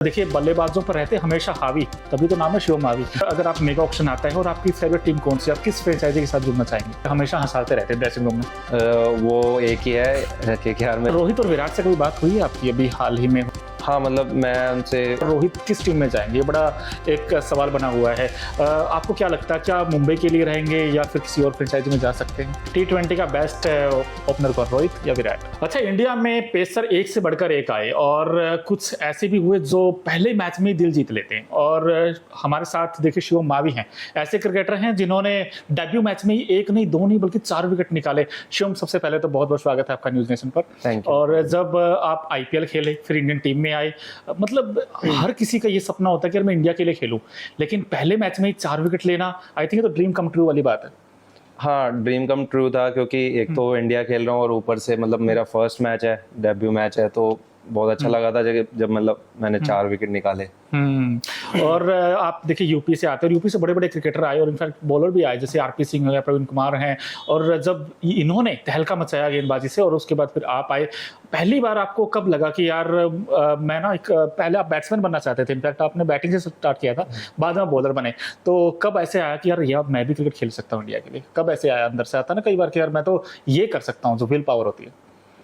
देखिए बल्लेबाजों पर रहते हमेशा हावी, तभी तो नाम है शिवम हावी। अगर आप मेगा ऑक्शन आता है और आपकी फेवरेट टीम कौन सी, आप किस फ्रेंचाइजी के साथ जुड़ना चाहेंगे? हमेशा हंसाते रहते हैं ड्रेसिंग रूम में। वो एक ही है केकेआर में। रोहित और विराट से कोई बात हुई है आपकी अभी हाल ही में? हाँ, मतलब मैं उनसे। रोहित किस टीम में जाएंगे, ये बड़ा एक सवाल बना हुआ है। आपको क्या लगता है, क्या मुंबई के लिए रहेंगे या फिर किसी और फ्रेंचाइजी में जा सकते हैं? T20 का बेस्ट ओपनर कौन, रोहित या विराट? अच्छा, इंडिया में पेसर एक से बढ़कर एक आए और कुछ ऐसे भी हुए जो पहले मैच में ही दिल जीत लेते हैं। और हमारे साथ देखिए शिवम मावी हैं, ऐसे क्रिकेटर हैं जिन्होंने डेब्यू मैच में ही एक नहीं, दो नहीं, बल्कि 4 विकेट निकाले। शिवम, सबसे पहले तो बहुत बहुत स्वागत है आपका न्यूज नेशन पर। Thank you. और जब आप IPL खेले, फिर इंडियन टीम में आए, मतलब हर किसी का ये सपना होता है कि यार मैं इंडिया के लिए खेलूं, लेकिन पहले मैच में ही 4 विकेट लेना, आई थिंक तो ड्रीम कम ट्रू वाली बात है। हाँ, ड्रीम कम ट्रू था, क्योंकि एक तो इंडिया खेल रहा हूँ और ऊपर से मतलब मेरा फर्स्ट मैच है, डेब्यू मैच है, तो बहुत अच्छा लगा था जब मतलब मैंने 4 विकेट निकाले। और आप देखिए यूपी से आते हैं और यूपी से बड़े बड़े क्रिकेटर आए और इनफैक्ट बॉलर भी आए, जैसे RP सिंह है, प्रवीण कुमार हैं। और जब इन्होंने तहलका मचाया गेंदबाजी से और उसके बाद फिर आप आए, पहली बार आपको कब लगा कि यार मैं ना पहले आप बैट्समैन बनना चाहते थे, इनफैक्ट आपने बैटिंग से स्टार्ट किया था, बाद में बॉलर बने, तो कब ऐसे आया कि यार मैं भी क्रिकेट खेल सकता हूँ इंडिया के लिए? कब ऐसे आया, अंदर से आता ना कई बार कि यार मैं तो ये कर सकता हूँ, जो विल पावर होती है?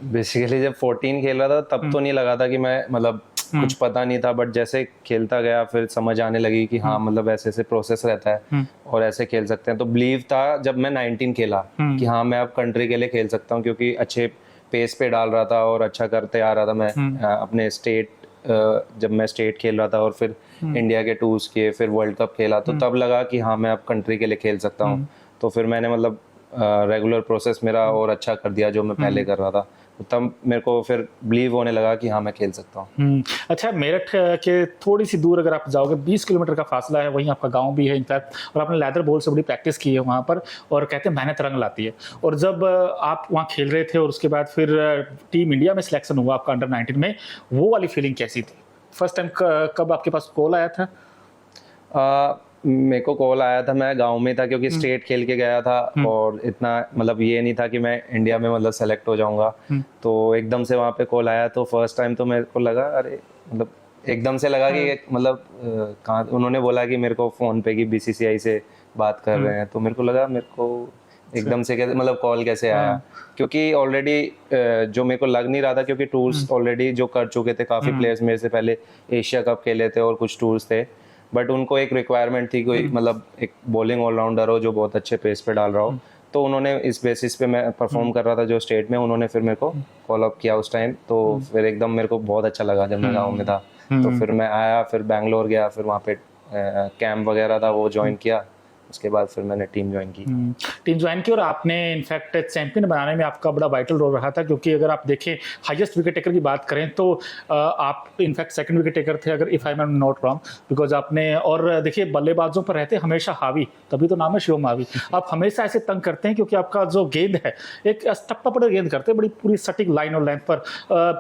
बेसिकली जब 14 खेल रहा था तब तो नहीं लगा था कि मैं मतलब कुछ पता नहीं था, बट जैसे खेलता गया फिर समझ आने लगी कि हाँ मतलब ऐसे ऐसे प्रोसेस रहता है और ऐसे खेल सकते हैं। तो बिलीव था जब मैं 19 खेला कि हाँ मैं अब कंट्री के लिए खेल सकता हूँ, क्योंकि अच्छे पेस पे डाल रहा था और अच्छा करते आ रहा था मैं अपने स्टेट। जब मैं स्टेट खेल रहा था और फिर इंडिया के टूर्स किए, फिर वर्ल्ड कप खेला, तो तब लगा कि हाँ मैं अब कंट्री के लिए खेल सकता हूँ। तो फिर मैंने मतलब रेगुलर प्रोसेस मेरा और अच्छा कर दिया जो मैं पहले कर रहा था, तब मेरे को फिर बिलीव होने लगा कि हाँ मैं खेल सकता हूँ। अच्छा, मेरठ के थोड़ी सी दूर अगर आप जाओगे, 20 किलोमीटर का फासला है, वहीं आपका गांव भी है इनफैक्ट, और आपने लेदर बॉल से बड़ी प्रैक्टिस की है वहाँ पर, और कहते हैं मेहनत रंग लाती है। और जब आप वहाँ खेल रहे थे और उसके बाद फिर टीम इंडिया में सिलेक्शन हुआ आपका अंडर 19 में, वो वाली फीलिंग कैसी थी? फर्स्ट टाइम कब आपके पास कॉल आया था? मेरे को कॉल आया था, मैं गांव में था क्योंकि स्टेट खेल के गया था और इतना मतलब ये नहीं था कि मैं इंडिया में मतलब सेलेक्ट हो जाऊंगा। तो एकदम से वहाँ पे कॉल आया, तो फर्स्ट टाइम तो मेरे को लगा अरे मतलब एकदम से लगा कि मतलब कहाँ, उन्होंने बोला कि मेरे को फ़ोन पे कि BCCI से बात कर रहे हैं, तो मेरे को लगा मेरे को एकदम से कैसे मतलब कॉल कैसे आया, क्योंकि ऑलरेडी जो मेरे को लग नहीं रहा था, क्योंकि टूर्स ऑलरेडी जो कर चुके थे काफ़ी प्लेयर्स मेरे से पहले, एशिया कप खेले थे और कुछ टूर्स थे, बट उनको एक रिक्वायरमेंट थी कोई मतलब एक बॉलिंग ऑलराउंडर हो जो बहुत अच्छे पेस पे डाल रहा हो। तो उन्होंने इस बेसिस पे मैं परफॉर्म कर रहा था जो स्टेट में, उन्होंने फिर मेरे को कॉल अप किया उस टाइम। तो फिर एकदम मेरे को बहुत अच्छा लगा जब मैं गाँव में था। तो फिर मैं आया, फिर बैंगलोर गया, फिर वहाँ पे कैंप वगैरह था वो ज्वाइन किया, उसके बाद फिर मैंने टीम ज्वाइन की। टीम ज्वाइन की, और आपने इनफैक्ट चैंपियन बनाने में आपका बड़ा वाइटल रोल रहा था, क्योंकि अगर आप देखें हाईएस्ट विकेट टेकर की बात करें तो आप इनफैक्ट सेकंड विकेट टेकर थे, अगर if I am not wrong, because आपने, और देखिए बल्लेबाजों पर रहते हमेशा हावी, तभी तो नाम है शिवम हावी। आप हमेशा ऐसे तंग करते हैं क्योंकि आपका जो गेंद है एक टप्पा पड़े गेंद करते हैं, बड़ी पूरी सटीक लाइन और लेंथ पर।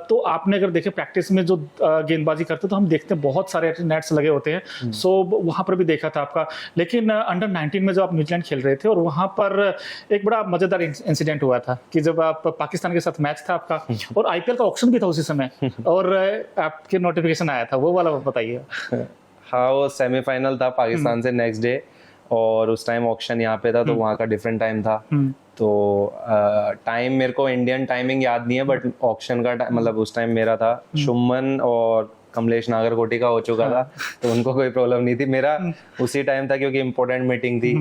तो आपने अगर देखे प्रैक्टिस में जो गेंदबाजी करते तो हम देखते हैं बहुत सारे नेट्स लगे होते हैं, सो वहाँ पर भी देखा था आपका। लेकिन अंडर 19 में जब आप न्यूजीलैंड खेल रहे थे और वहाँ पर एक बड़ा मजेदार इंसिडेंट हुआ था कि जब आप पाकिस्तान के साथ मैच था आपका, और IPL का ऑक्शन भी था उसी समय, और आपके नोटिफिकेशन आया था, वो वाला बताइए। हाँ, वो सेमीफाइनल था पाकिस्तान से नेक्स्ट डे, और उस टाइम ऑक्शन यहाँ पे था, तो वहाँ का डिफरेंट टाइम था। तो टाइम मेरे को इंडियन टाइमिंग याद नहीं है, बट ऑक्शन का मतलब उस टाइम मेरा था, शुभमन और कमलेश नागरकोटी का हो चुका था, तो उनको कोई प्रॉब्लम नहीं थी। मेरा उसी टाइम था क्योंकि इम्पोर्टेंट मीटिंग थी,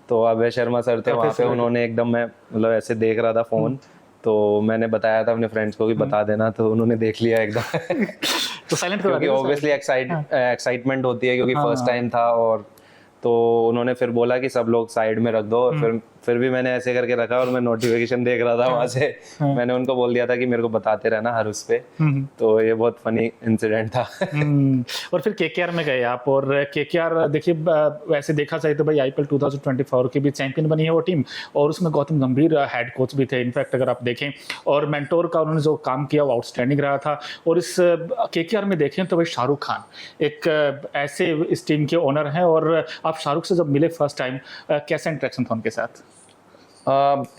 तो अभय शर्मा सर थे वहाँ पे, उन्होंने एकदम, मैं मतलब ऐसे देख रहा था फोन, तो मैंने बताया था अपने फ्रेंड्स को कि बता देना, तो उन्होंने देख लिया एकदम। तो साइलेंट क्योंकि ऑब्वियसली एक्साइटमेंट होती है, क्योंकि फर्स्ट टाइम था, और तो उन्होंने फिर बोला कि सब लोग साइड में रख दो, और फिर भी मैंने ऐसे करके रखा और मैं नोटिफिकेशन देख रहा था वहां से। मैंने उनको बोल दिया था कि मेरे को बताते रहना हर उस पे। तो ये बहुत फनी इंसिडेंट था। और फिर KKR में गए आप, और KKR देखिए वैसे देखा जाए तो भाई IPL 2024 की भी चैंपियन बनी है वो टीम, और उसमें गौतम गंभीर हेड कोच भी थे इनफैक्ट अगर आप देखें, और मेंटोर का उन्होंने जो काम किया वो आउटस्टैंडिंग रहा था। और इस KKR में देखें तो भाई शाहरुख खान एक ऐसे इस टीम के ओनर हैं, और आप शाहरुख से जब मिले फर्स्ट टाइम, कैसा इंटरेक्शन था उनके साथ?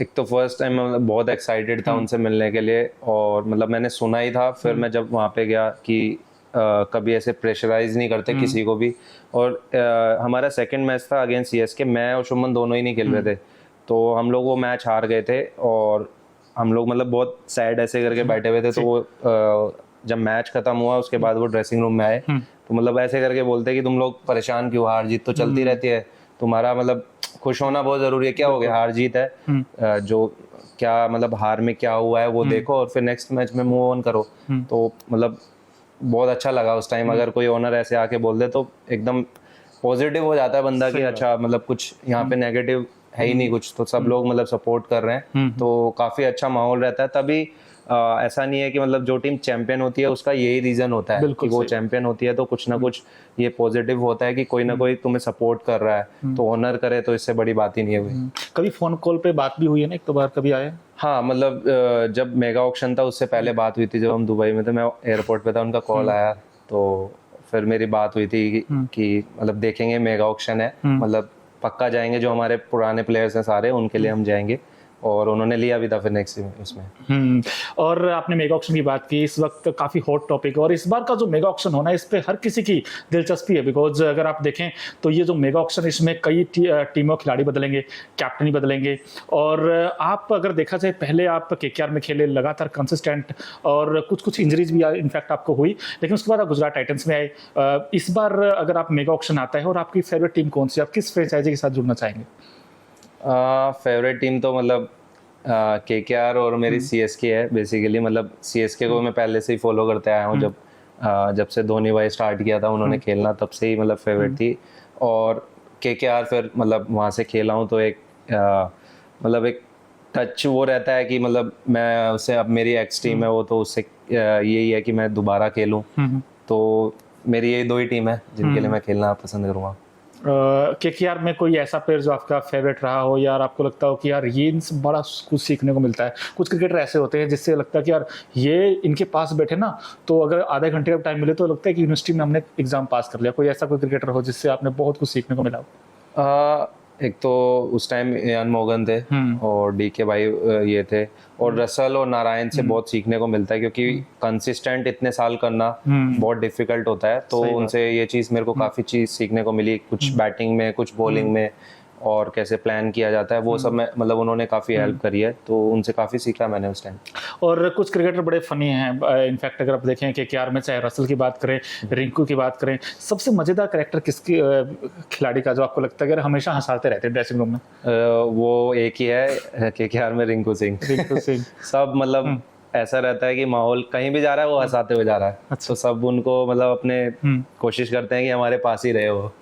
एक तो फर्स्ट टाइम मैं बहुत एक्साइटेड था उनसे मिलने के लिए, और मतलब मैंने सुना ही था, फिर मैं जब वहाँ पे गया कि कभी ऐसे प्रेशराइज नहीं करते किसी को भी। और हमारा सेकंड मैच था अगेंस्ट सीएसके, मैं और शुभमन दोनों ही नहीं खेल रहे थे, तो हम लोग वो मैच हार गए थे और हम लोग मतलब बहुत सैड ऐसे करके बैठे हुए थे। तो वो जब मैच खत्म हुआ उसके बाद वो ड्रेसिंग रूम में आए, तो मतलब ऐसे करके बोलते कि तुम लोग परेशान क्यों, हार जीत तो चलती रहती है, तुम्हारा मतलब खुश होना बहुत जरूरी है, क्या हो गया, हार जीत है, जो क्या मतलब हार में क्या हुआ है वो देखो और फिर नेक्स्ट मैच में मूव ऑन करो। तो मतलब बहुत अच्छा लगा उस टाइम, अगर कोई ओनर ऐसे आके बोल दे तो एकदम पॉजिटिव हो जाता है बंदा कि अच्छा मतलब कुछ यहाँ पे नेगेटिव है ही नहीं कुछ, तो सब लोग मतलब सपोर्ट कर रहे हैं, तो काफी अच्छा माहौल रहता है। तभी ऐसा नहीं है कि मतलब जो टीम चैंपियन होती है उसका यही रीजन होता है कि वो चैंपियन होती है, तो कुछ ना कुछ ये पॉजिटिव होता है कि कोई ना कोई तुम्हें सपोर्ट कर रहा है, तो ऑनर करे तो इससे बड़ी बात ही नहीं हुई। कभी फोन कॉल पे बात भी हुई है ना, एक दो बार कभी आए? हाँ मतलब जब मेगा ऑक्शन था उससे पहले बात हुई थी, जब हम दुबई में थे, मैं एयरपोर्ट पे था, उनका कॉल आया, तो फिर मेरी बात हुई थी कि मतलब देखेंगे मेगा ऑक्शन है, मतलब पक्का जाएंगे, जो हमारे पुराने प्लेयर्स हैं सारे उनके लिए हम जाएंगे, और उन्होंने लिया भी था फिर नेक्स्ट उसमें। और आपने मेगा ऑक्शन की बात की, इस वक्त काफ़ी हॉट टॉपिक है और इस बार का जो मेगा ऑक्शन होना है इस पे हर किसी की दिलचस्पी है, बिकॉज अगर आप देखें तो ये जो मेगा ऑक्शन है इसमें कई टीमों खिलाड़ी बदलेंगे, कैप्टन बदलेंगे, और आप अगर देखा जाए पहले आप केकेआर में खेले लगातार कंसिस्टेंट, और कुछ इंजरीज भी इनफैक्ट आपको हुई, लेकिन उसके बाद आप गुजरात टाइटंस में आए। इस बार अगर आप मेगा ऑक्शन आता है और आपकी फेवरेट टीम कौन सी, आप किस फ्रेंचाइजी के साथ जुड़ना चाहेंगे? फेवरेट टीम तो मतलब केकेआर और मेरी सीएसके है बेसिकली। मतलब सीएसके को मैं पहले से ही फॉलो करते आया हूँ, जब से धोनी भाई स्टार्ट किया था उन्होंने खेलना, तब से ही मतलब फेवरेट थी। और केकेआर फिर मतलब वहाँ से खेला हूँ, तो एक मतलब एक टच वो रहता है कि मतलब मैं उससे, अब मेरी एक्स टीम है वो, तो उससे यही है कि मैं दोबारा खेलूँ, तो मेरी यही दो ही टीम है जिनके लिए मैं खेलना पसंद करूँगा। केकेआर में कोई ऐसा प्लेयर जो आपका फेवरेट रहा हो, यार आपको लगता हो कि यार ये इनसे बड़ा कुछ सीखने को मिलता है? कुछ क्रिकेटर ऐसे होते हैं जिससे लगता है कि यार ये इनके पास बैठे ना, तो अगर आधे घंटे का टाइम मिले तो लगता है कि यूनिवर्सिटी में हमने एग्जाम पास कर लिया। कोई ऐसा कोई क्रिकेटर हो जिससे आपने बहुत कुछ सीखने को मिला हो? एक तो उस टाइम इयान मोगन थे और डीके भाई ये थे, और रसल और नारायण से बहुत सीखने को मिलता है, क्योंकि कंसिस्टेंट इतने साल करना बहुत डिफिकल्ट होता है, तो उनसे ये चीज़ मेरे को काफ़ी चीज़ सीखने को मिली, कुछ बैटिंग में, कुछ बॉलिंग में, और कैसे प्लान किया जाता है वो सब में, मतलब उन्होंने काफ़ी हेल्प करी है, तो उनसे काफ़ी सीखा मैंने उस टाइम। और कुछ क्रिकेटर बड़े फनी हैं, इनफैक्ट अगर आप देखें कि केकेआर में चाहे रसल की बात करें, रिंकू की बात करें, सबसे मज़ेदार कैरेक्टर किसकी खिलाड़ी का जो आपको लगता है कि हमेशा हंसाते रहते हैं ड्रेसिंग रूम में? वो एक ही है केकेआर में, रिंकू सिंह। सब मतलब ऐसा रहता है कि माहौल कहीं भी जा रहा है वो हंसाते हुए जा रहा है। अच्छा। तो सब उनको मतलब अपने कोशिश करते हैं कि हमारे पास ही रहे वो।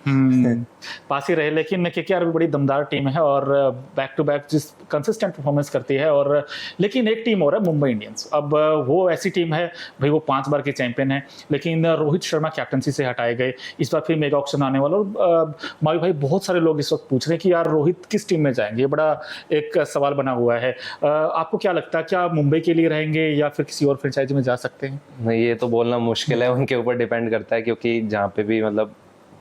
पास ही रहे, लेकिन केकेआर भी बड़ी दमदार टीम है और बैक टू बैक जिस कंसिस्टेंट परफॉर्मेंस करती है। और लेकिन एक टीम और है मुंबई इंडियंस। अब वो ऐसी टीम है भाई, वो 5 बार के चैंपियन है, लेकिन रोहित शर्मा कैप्टनसी से हटाए गए, इस बार फिर मेगा ऑक्शन आने वाला। और मावी भाई बहुत सारे लोग इस वक्त पूछ रहे हैं कि यार रोहित किस टीम में जाएंगे, ये बड़ा एक सवाल बना हुआ है। आपको क्या लगता है, क्या मुंबई के लिए रहेंगे या फिर किसी और फ्रेंचाइजी में जा सकते हैं? नहीं, ये तो बोलना मुश्किल है, उनके ऊपर डिपेंड करता है, क्योंकि जहाँ पे भी मतलब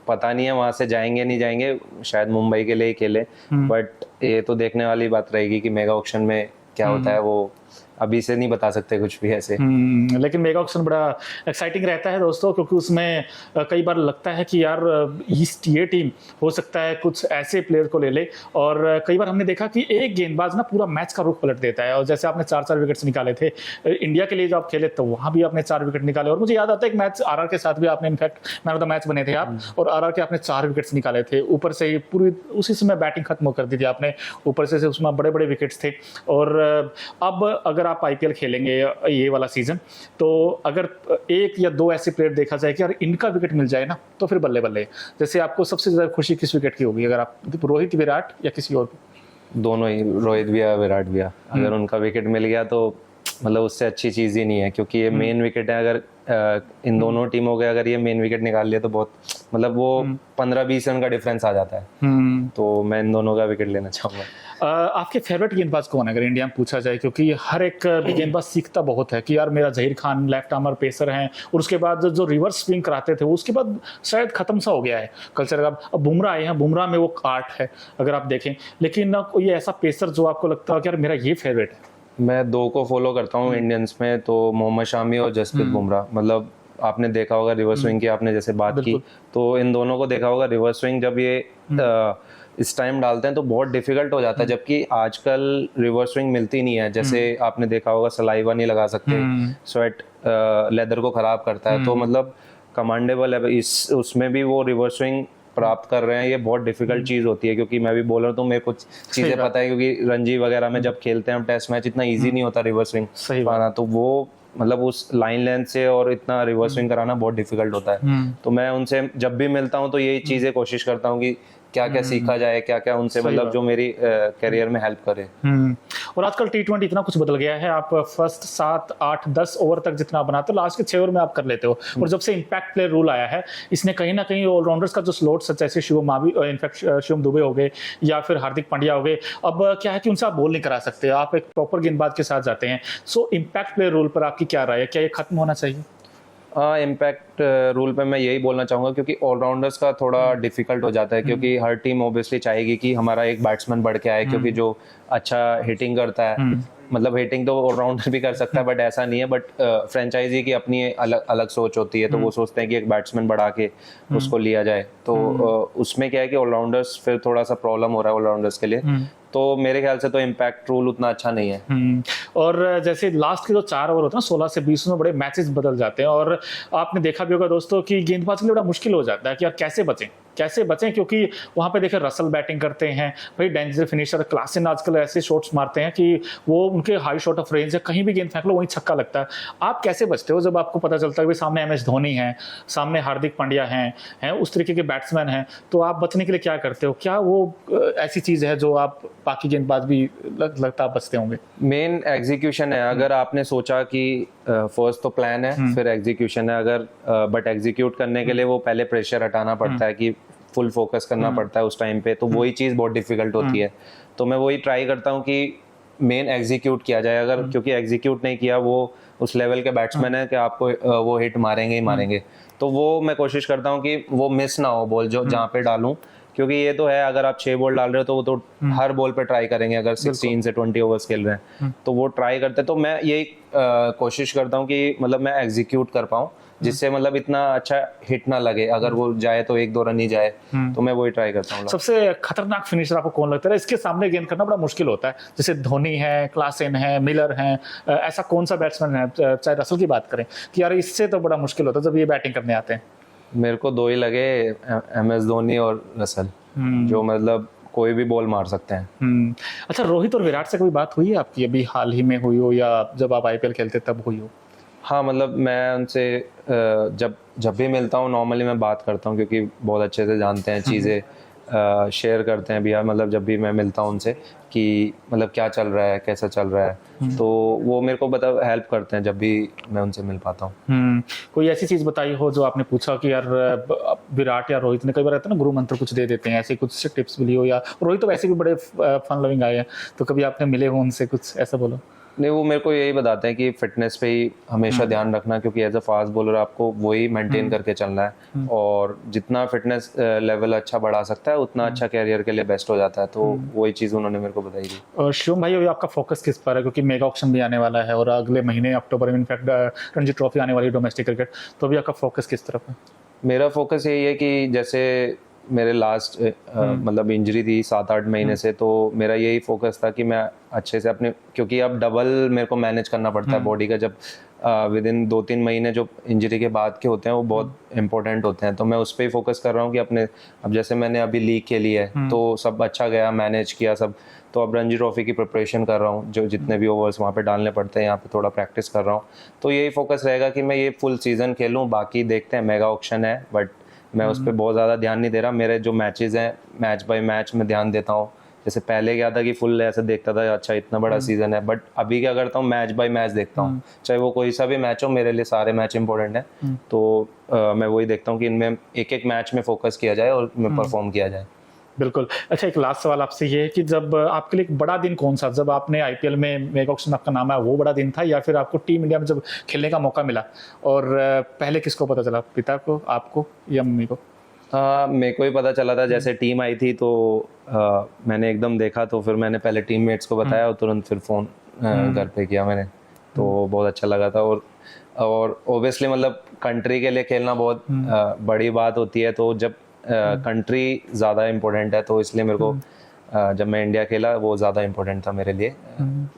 पता नहीं है वहाँ से जाएंगे नहीं जाएंगे, शायद मुंबई के लिए ही खेले, बट ये तो देखने वाली बात रहेगी कि मेगा ऑक्शन में क्या होता है, वो अभी से नहीं बता सकते कुछ भी ऐसे। लेकिन मेगा ऑक्शन बड़ा एक्साइटिंग रहता है दोस्तों, क्योंकि उसमें कई बार लगता है कि यार ये टीम हो सकता है कुछ ऐसे प्लेयर को ले ले, और कई बार हमने देखा कि एक गेंदबाज ना पूरा मैच का रुख पलट देता है। और जैसे आपने 4-4 विकेट्स निकाले थे इंडिया के लिए जब आप खेले, तो वहाँ भी आपने 4 विकेट निकाले। और मुझे याद आता है एक मैच आरआर के साथ भी आपने, in fact man of the match बने थे आप, और आरआर के आपने 4 विकेट्स निकाले थे। ऊपर से ही पूरी उसी समय बैटिंग खत्म कर दी थी आपने, ऊपर से उसमें बड़े बड़े विकेट्स थे। और अब अगर आप आईपीएल खेलेंगे ये वाला सीजन, तो अगर 1 या 2 ऐसे प्लेयर देखा जाए कि यार इनका विकेट मिल जाए ना, तो फिर बल्ले बल्ले। जैसे आपको सबसे ज्यादा खुशी किस विकेट की होगी, अगर आप रोहित, विराट या किसी और? दोनों ही, रोहित भी है विराट भी है। अगर उनका विकेट मिल गया तो मतलब उससे अच्छी चीज़ ही नहीं है, क्योंकि ये मेन विकेट है। अगर इन दोनों टीमों के अगर ये मेन विकेट निकाल लिया तो बहुत मतलब वो 15-20 रन का डिफरेंस आ जाता है। तो मैं इन दोनों का विकेट लेना चाहूँगा। आपके फेवरेट गेंदबाज कौन है अगर इंडिया में पूछा जाए? क्योंकि हर एक गेंदबाज सीखता बहुत है कि यार मेरा Zaheer Khan left armour pacer हैं, और उसके बाद जो रिवर्स स्विंग कराते थे उसके बाद शायद खत्म सा हो गया है कल्चर। अब बुमराह आए हैं, बुमराह में वो आर्ट है अगर आप देखें, लेकिन ये ऐसा पेसर जो आपको लगता है कि यार मेरा ये फेवरेट है? मैं 2 को फॉलो करता हूँ इंडियंस में, तो मोहम्मद शामी और जसप्रीत बुमराह। मतलब आपने देखा होगा रिवर्स स्विंग की, आपने जैसे बात की, तो इन दोनों को देखा होगा रिवर्स स्विंग जब ये इस टाइम डालते हैं तो बहुत डिफिकल्ट हो जाता है, जबकि आजकल रिवर्स स्विंग मिलती नहीं है। जैसे आपने देखा होगा सलाइवा नहीं लगा सकते, स्वेट लेदर को खराब करता है, तो मतलब कमांडेबल है इस उसमें भी वो रिवर्स स्विंग प्राप्त कर रहे हैं। ये बहुत डिफिकल्ट चीज होती है, क्योंकि मैं भी बॉलर तो मेरे को चीजें पता है, क्योंकि रणजी वगैरह में जब खेलते हैं हम टेस्ट मैच, इतना इजी नहीं होता रिवर्स स्विंग पाना, तो वो मतलब उस लाइन लेंथ से और इतना रिवर्स स्विंग कराना बहुत डिफिकल्ट होता है। तो मैं उनसे जब भी मिलता हूँ तो यही चीजें कोशिश करता हूँ कि क्या क्या सीखा जाए, क्या क्या उनसे मतलब जो मेरी करियर में हेल्प करे। और आजकल T20 इतना कुछ बदल गया है, आप फर्स्ट 7, 8, 10 ओवर तक जितना बनाते हो लास्ट के 6 ओवर में आप कर लेते हो। और जब से इम्पैक्ट प्लेयर रूल आया है, इसने कहीं ना कहीं ऑलराउंडर्स का जो स्लॉट जैसे शिवम मावी, इनफैक्ट शिवम दुबे हो गए या फिर हार्दिक पांड्या हो गए, अब क्या है कि उनसे आप बॉल नहीं करा सकते, आप एक प्रॉपर गेंदबाज के साथ जाते हैं। सो इम्पैक्ट प्लेयर रूल पर आपकी क्या राय है, क्या ये खत्म होना चाहिए? इम्पैक्ट रूल पे मैं यही बोलना चाहूंगा, क्योंकि ऑलराउंडर्स का थोड़ा डिफिकल्ट हो जाता है, क्योंकि हर टीम ऑब्वियसली चाहेगी कि हमारा एक बैट्समैन बढ़ के आए, क्योंकि जो अच्छा हिटिंग करता है, मतलब हिटिंग तो ऑलराउंडर भी कर सकता है, बट ऐसा नहीं है। बट फ्रेंचाइजी की अपनी अलग अलग सोच होती है, तो वो सोचते हैं कि एक बैट्समैन बढ़ा के उसको लिया जाए, तो उसमें क्या है कि ऑलराउंडर्स फिर थोड़ा सा प्रॉब्लम हो रहा है ऑलराउंडर्स के लिए, तो मेरे ख्याल से तो इम्पैक्ट रूल उतना अच्छा नहीं है। और जैसे लास्ट के जो 4 ओवर होते हैं ना 16 से 20 में बड़े मैचेस बदल जाते हैं, और आपने देखा भी होगा दोस्तों कि गेंदबाज के लिए बड़ा मुश्किल हो जाता है कि यार कैसे बचें, क्योंकि वहाँ पे देखिए रसल बैटिंग करते हैं भाई, डेंजर फिनिशर क्लासन आजकल ऐसे शॉट्स मारते हैं कि वो उनके हाई शॉट ऑफ रेंज है, कहीं भी गेंद फेंक लो वहीं छक्का लगता है। आप कैसे बचते हो जब आपको पता चलता है कि सामने MS धोनी है, सामने हार्दिक पांड्या हैं उस तरीके के बैट्समैन हैं, तो आप बचने के लिए क्या करते हो? क्या वो ऐसी चीज़ है जो आप बाकी गेंदबाज भी लगता आप बचते होंगे? मेन एग्जीक्यूशन है। अगर आपने सोचा कि फर्स्ट तो प्लान है, फिर एग्जीक्यूशन है, अगर बट एग्जीक्यूट करने के लिए वो पहले प्रेशर हटाना पड़ता है कि फुल फोकस करना पड़ता है उस टाइम पे, तो वही चीज़ बहुत डिफिकल्ट होती है। तो मैं वही ट्राई करता हूँ कि मेन एग्जीक्यूट किया जाए, अगर क्योंकि एग्जीक्यूट नहीं किया, वो उस लेवल के बैट्समैन है कि आपको वो हिट मारेंगे ही मारेंगे, तो वो मैं कोशिश करता हूँ कि वो मिस ना हो बॉल जो जहाँ पे डालूं, क्योंकि ये तो है अगर आप 6 बॉल डाल रहे हो तो वो तो हर बॉल पे ट्राई करेंगे, अगर 16 से 20 ओवर्स खेल रहे हैं तो वो ट्राई करते, तो मैं यही कोशिश करता हूँ कि मतलब मैं एग्जीक्यूट कर पाऊँ, जिससे मतलब इतना अच्छा हिट ना लगे, अगर वो जाए तो 1-2 रन ही जाए, तो मैं वही ट्राई करता हूँ। सबसे खतरनाक फिनिशर आपको कौन लगता है? इसके सामने गेंद करना बड़ा मुश्किल होता है, जैसे धोनी है, क्लासन है, मिलर है, ऐसा कौन सा बैट्समैन है, चाहे रसल की बात करें, कि यार इससे तो बड़ा मुश्किल होता है जब ये बैटिंग करने आते हैं? मेरे को 2 ही लगे, MS धोनी और रसल, जो मतलब कोई भी बॉल मार सकते हैं। अच्छा, रोहित और विराट से कभी बात हुई है आपकी, अभी हाल ही में हुई हो या जब आप IPL खेलते तब हुई हो? हाँ, मतलब मैं उनसे जब भी मिलता हूँ नॉर्मली मैं बात करता हूँ, क्योंकि बहुत अच्छे से जानते हैं चीज़ें, शेयर करते हैं भैया, मतलब जब भी मैं मिलता हूँ उनसे कि मतलब क्या चल रहा है, कैसा चल रहा है, तो वो मेरे को हेल्प करते हैं जब भी मैं उनसे मिल पाता हूँ। कोई ऐसी चीज़ बताई हो जो आपने पूछा कि यार विराट या रोहित ने, कई बार रहता है ना गुरु मंत्र कुछ दे देते हैं, ऐसे कुछ टिप्स मिली हो, या रोहित तो वैसे भी बड़े फन लविंग आए हैं, तो कभी आपने मिले हो उनसे, कुछ ऐसा बोलो? नहीं, वो मेरे को यही बताते हैं कि फिटनेस पे ही हमेशा ध्यान रखना, क्योंकि एज अ फास्ट बॉलर आपको वही मेंटेन करके चलना है, और जितना फिटनेस लेवल अच्छा बढ़ा सकता है उतना अच्छा कैरियर के लिए बेस्ट हो जाता है, तो वही चीज़ उन्होंने मेरे को बताई थी। और शिवम भाई, अभी आपका फोकस किस पर है, क्योंकि मेगा ऑक्शन भी आने वाला है और अगले महीने अक्टूबर में इनफैक्ट रणजी ट्रॉफी आने वाली है डोमेस्टिक क्रिकेट, तो अभी आपका फोकस किस तरफ है? मेरा फोकस यही है कि जैसे मेरे लास्ट मतलब इंजरी थी 7-8 महीने से, तो मेरा यही फोकस था कि मैं अच्छे से अपने, क्योंकि अब डबल मेरे को मैनेज करना पड़ता है बॉडी का, जब विद इन 2-3 महीने जो इंजरी के बाद के होते हैं वो बहुत इंपॉर्टेंट होते हैं, तो मैं उस पर ही फोकस कर रहा हूँ कि अपने, अब जैसे मैंने अभी लीग खेली है तो सब अच्छा गया, मैनेज किया सब, तो अब रणजी ट्रॉफी की प्रिपरेशन कर रहा हूँ, जो जितने भी ओवर्स वहाँ पे डालने पड़ते हैं यहाँ पे थोड़ा प्रैक्टिस कर रहा हूँ, तो यही फोकस रहेगा कि मैं ये फुल सीज़न खेलूँ। बाकी देखते हैं, मेगा ऑक्शन है बट मैं उस पर बहुत ज़्यादा ध्यान नहीं दे रहा, मेरे जो मैचेस हैं मैच बाय मैच में ध्यान देता हूँ। जैसे पहले क्या था कि फुल ऐसे देखता था, अच्छा इतना बड़ा सीजन है, बट अभी क्या करता हूँ, मैच बाय मैच देखता हूँ, चाहे वो कोई सा भी मैच हो, मेरे लिए सारे मैच इंपॉर्टेंट हैं, तो मैं वही देखता हूँ कि इनमें एक एक मैच में फोकस किया जाए और में परफॉर्म किया जाए। बिल्कुल। अच्छा, एक लास्ट सवाल आपसे ये है कि जब आपके लिए एक बड़ा दिन कौन सा, जब आपने IPL में मेगा ऑक्शन आपका नाम आया वो बड़ा दिन था, या फिर आपको टीम इंडिया में जब खेलने का मौका मिला, और पहले किसको पता चला, पिता को, आपको या मम्मी को? मेरे को ही पता चला था, जैसे टीम आई थी तो मैंने एकदम देखा, तो फिर मैंने पहले टीममेट्स को बताया और तुरंत फिर फ़ोन घर पे किया मैंने, तो बहुत अच्छा लगा था। और और ओबियसली मतलब कंट्री के लिए खेलना बहुत बड़ी बात होती है, तो जब कंट्री ज़्यादा इम्पोर्टेंट है तो इसलिए मेरे को जब मैं इंडिया खेला वो ज़्यादा इम्पोर्टेंट था मेरे लिए।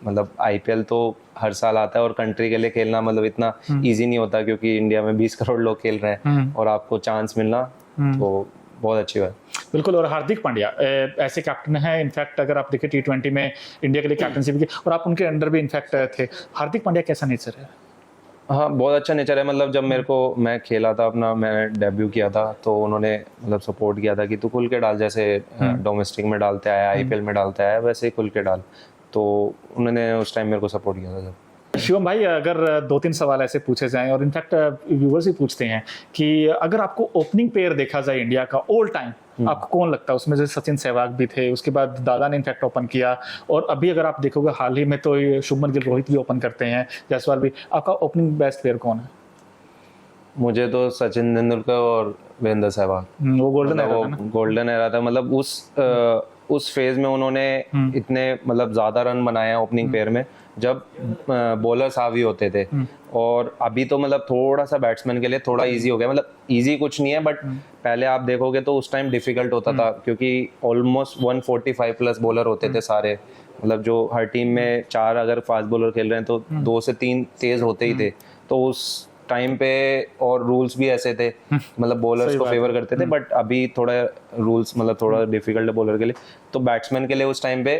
मतलब आईपीएल तो हर साल आता है और कंट्री के लिए खेलना मतलब इतना इजी नहीं होता, क्योंकि इंडिया में 20 करोड़ लोग खेल रहे हैं और आपको चांस मिलना तो बहुत अच्छी बात। बिल्कुल। और हार्दिक पांड्या ऐसे कैप्टन हैं, इनफैक्ट अगर आप देखें T20 में इंडिया के लिए कैप्टनशिप की और आप उनके अंडर भी इनफैक्ट थे। हार्दिक पांड्या कैसा नेचर है? हाँ, बहुत अच्छा नेचर है। मतलब जब मैं खेला था अपना, मैं डेब्यू किया था तो उन्होंने मतलब सपोर्ट किया था कि तू खुल के डाल, जैसे डोमेस्टिक में डालते आया, आईपीएल में डालते आया, वैसे ही खुल के डाल। तो उन्होंने उस टाइम मेरे को सपोर्ट किया था जब। शिवम भाई, अगर 2-3 सवाल ऐसे पूछे जाएं और इनफैक्ट व्यूवर्स भी पूछते हैं कि अगर आपको ओपनिंग पेयर देखा जाए इंडिया का ऑल टाइम, आपको कौन लगता है उसमें? जैसे सचिन सहवाग भी थे, उसके बाद दादा ने इनफैक्ट ओपन किया, और अभी अगर आप देखोगे हाल ही में तो ये शुभमन गिल, रोहित भी ओपन करते हैं, जायसवाल भी। आपका ओपनिंग बेस्ट प्लेयर कौन है? मुझे तो सचिन तेंदुलकर और वीरेंद्र सहवाग। वो गोल्डन मतलब एरा वो था ना? गोल्डन एरा था। मतलब उस फेज में उन्होंने इतने मतलब ज्यादा रन बनाए हैं ओपनिंग पेयर में, जब बॉलर्स हावी होते थे। और अभी तो मतलब थोड़ा सा बैट्समैन के लिए थोड़ा इजी हो गया। मतलब इजी कुछ नहीं है, बट पहले आप देखोगे तो उस टाइम डिफिकल्ट होता था, क्योंकि ऑलमोस्ट 145 प्लस बॉलर होते थे सारे। मतलब जो हर टीम में 4 अगर फास्ट बॉलर खेल रहे हैं तो 2 से 3 तेज होते ही थे। तो उस टाइम पे और रूल्स भी ऐसे थे, मतलब बॉलर्स को फेवर करते थे। बट अभी थोड़ा रूल्स मतलब थोड़ा डिफिकल्ट है बॉलर के लिए, तो बैट्समैन के लिए उस टाइम पे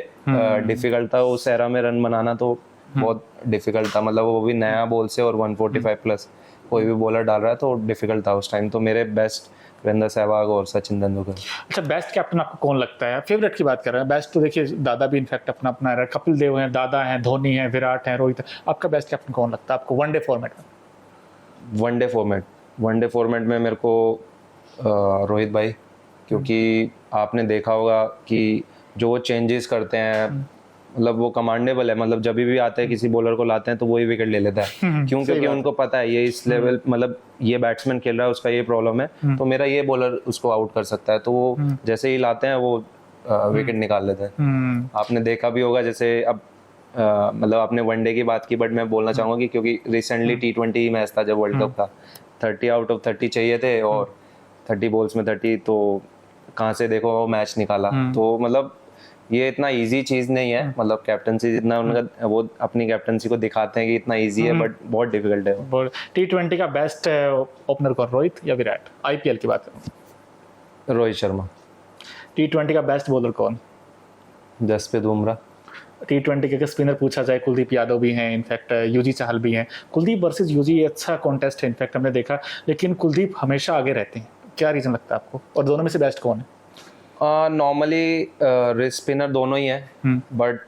डिफिकल्ट था। उस एरा में रन बनाना तो बहुत डिफिकल्ट था। मतलब वो भी नया बॉल से और 145 प्लस कोई भी बॉलर डाल रहा है तो डिफिकल्ट था उस टाइम। तो मेरे बेस्ट वीरेंद्र सहवाग और सचिन तेंदुलकर। अच्छा, बेस्ट कैप्टन आपको कौन लगता है? फेवरेट की बात कर रहे हैं। बेस्ट तो देखिए दादा भी इनफैक्ट अपना अपना है, कपिल देव हैं, दादा हैं, धोनी हैं, विराट हैं, रोहित है। आपका बेस्ट कैप्टन कौन लगता है आपको वनडे फॉर्मेट में? वनडे फॉर्मेट में मेरे को रोहित भाई, क्योंकि आपने देखा होगा कि जो वो चेंजेस करते हैं, मतलब वो कमांडेबल है। मतलब जब भी आते हैं किसी बॉलर को लाते हैं तो वही विकेट ले लेता है। क्यों? क्योंकि उनको पता है ये इस लेवल, मतलब ये बैट्समैन खेल रहा है, उसका ये प्रॉब्लम है, तो मेरा ये बॉलर उसको आउट कर सकता है। तो वो जैसे ही लाते हैं वो विकेट निकाल लेते हैं। आपने देखा भी होगा, जैसे अब मतलब आपने वनडे की बात की, बट मैं बोलना चाहूंगा कि क्योंकि रिसेंटली T20 मैच था जब वर्ल्ड कप था, 30 आउट ऑफ 30 चाहिए थे और 30 बॉल्स में 30, तो कहाँ से देखो वो मैच निकाला। तो मतलब ये इतना इजी चीज नहीं है। मतलब कैप्टनसी जितना उनका वो अपनी कैप्टनसी को दिखाते हैं कि इतना इजी है, बट बहुत डिफिकल्ट है। T20 का बेस्ट ओपनर कौन, रोहित या विराट? आईपीएल की बात करूँ, रोहित शर्मा। T20 का बेस्ट बॉलर कौन? जसप्रीत बुमराह। T20 के स्पिनर पूछा जाए, कुलदीप यादव भी हैं, इनफैक्ट युजी चाहल भी हैं। कुलदीप वर्सेस युजी अच्छा कॉन्टेस्ट है इनफैक्ट हमने देखा, लेकिन कुलदीप हमेशा आगे रहते हैं। क्या रीजन लगता है आपको, और दोनों में से बेस्ट कौन है? नॉर्मली स्पिनर दोनों ही हैं, बट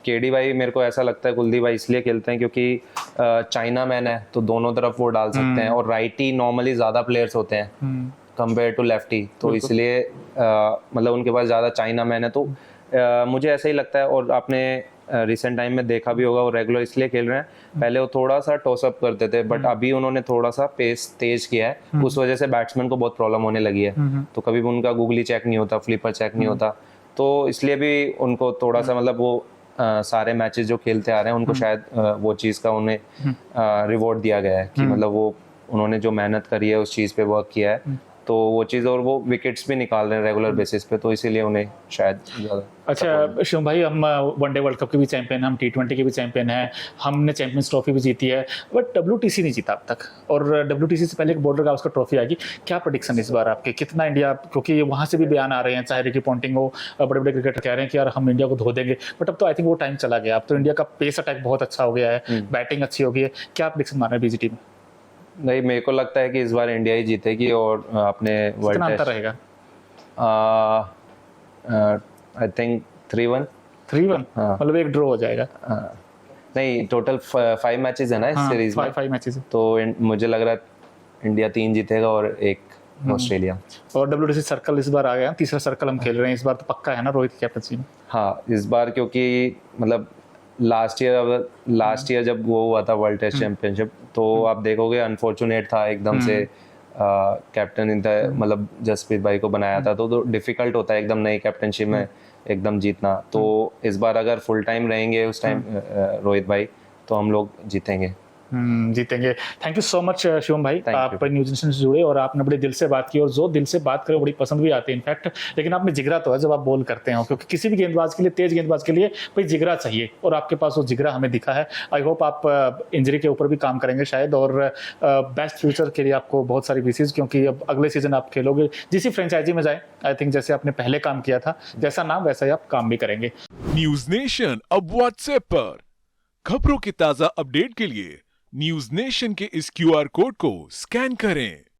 केडी भाई मेरे को ऐसा लगता है कुलदीप भाई इसलिए खेलते हैं क्योंकि चाइना मैन है, तो दोनों तरफ वो डाल सकते हैं, और राइटी नॉर्मली ज़्यादा प्लेयर्स होते हैं कंपेयर टू लेफ्टी, तो इसलिए मतलब उनके पास ज़्यादा चाइना मैन है। तो मुझे ऐसा ही लगता है। और आपने रिसेंट टाइम में देखा भी होगा, वो रेगुलर इसलिए खेल रहे हैं। पहले वो थोड़ा सा टॉसअप करते थे, बट अभी उन्होंने थोड़ा सा पेस तेज किया है, उस वजह से बैट्समैन को बहुत प्रॉब्लम होने लगी है। तो कभी भी उनका गूगली चेक नहीं होता, फ्लिपर चेक नहीं होता, तो इसलिए भी उनको थोड़ा सा मतलब वो सारे मैचेस जो खेलते आ रहे हैं उनको शायद वो चीज़ का उन्हें रिवॉर्ड दिया गया है कि मतलब वो उन्होंने जो मेहनत करी है उस चीज़ पे वर्क किया है, तो वो चीज़, और वो विकेट्स भी निकाल रहे हैं रेगुलर बेसिस पे, तो इसीलिए उन्हें शायद ज़्यादा। अच्छा शिवम भाई, हम वनडे वर्ल्ड कप के भी चैंपियन हैं, हम T20 के भी चैंपियन हैं, हमने चैंपियंस ट्रॉफी भी जीती है, बट WTC नहीं जीता अब तक। और WTC से पहले एक बॉर्डर का उसका ट्रॉफी आएगी। क्या प्रेडिक्शन इस बार आपके, कितना इंडिया, क्योंकि वहाँ से भी बयान आ रहे हैं, चाहे रिकी पॉन्टिंग हो, बड़े बड़े क्रिकेटर कह रहे हैं कि यार हम इंडिया को धो देंगे, बट अब तो आई थिंक वो टाइम चला गया। अब तो इंडिया का पेस अटैक बहुत अच्छा हो गया है, बैटिंग अच्छी हो गई है। क्या प्रेडिक्शन मार रहे हैं BGT में? नहीं, मेरे को लगता है कि इस बार इंडिया ही जीतेगी, और अपने वर्ल्ड टेस्ट रहेगा आई थिंक 3-1। 3-1 मतलब एक ड्रॉ हो जाएगा? नहीं, टोटल 5 मैचेस है ना इस सीरीज में, 5 मैचेस, तो मुझे लग रहा है इंडिया 3 जीतेगा और 1 ऑस्ट्रेलिया। और WTC सर्कल इस बार आ गया, तीसरा सर्कल हम खेल रहे हैं इस बार, तो पक्का है ना रोहित की कैप्टनसी में? हाँ, इस बार क्योंकि मतलब लास्ट ईयर जब वो हुआ था वर्ल्ड टेस्ट चैंपियनशिप, तो आप देखोगे अनफॉर्चुनेट था एकदम से कैप्टन मतलब जसप्रीत भाई को बनाया था, तो डिफिकल्ट होता है एकदम नई कैप्टनशिप में एकदम जीतना। तो इस बार अगर फुल टाइम रहेंगे उस टाइम रोहित भाई, तो हम लोग जीतेंगे। जीतेंगे। Thank you so much Shivam भाई, Thank आप न्यूज नेशन से जुड़े और आपने बड़े दिल से बात की, और जो दिल से बात करे बड़ी पसंद भी आती है इनफैक्ट। लेकिन आप में जिगरा तो है जब आप बॉल करते हो, क्योंकि किसी भी गेंदबाज के लिए, तेज गेंदबाज के लिए भाई जिगरा चाहिए, और आपके पास वो जिगरा हमें दिखा है। आई होप आप इंजरी के ऊपर भी काम करेंगे शायद, और बेस्ट फ्यूचर के लिए आपको बहुत सारी विशेष, क्योंकि अब अगले सीजन आप खेलोगे जिस फ्रेंचाइजी में जाए, आई थिंक जैसे आपने पहले काम किया था, जैसा नाम वैसा ही आप काम भी करेंगे। न्यूज नेशन अब व्हाट्सएप पर खबरों के ताजा अपडेट के लिए न्यूज नेशन के इस क्यूआर कोड को स्कैन करें।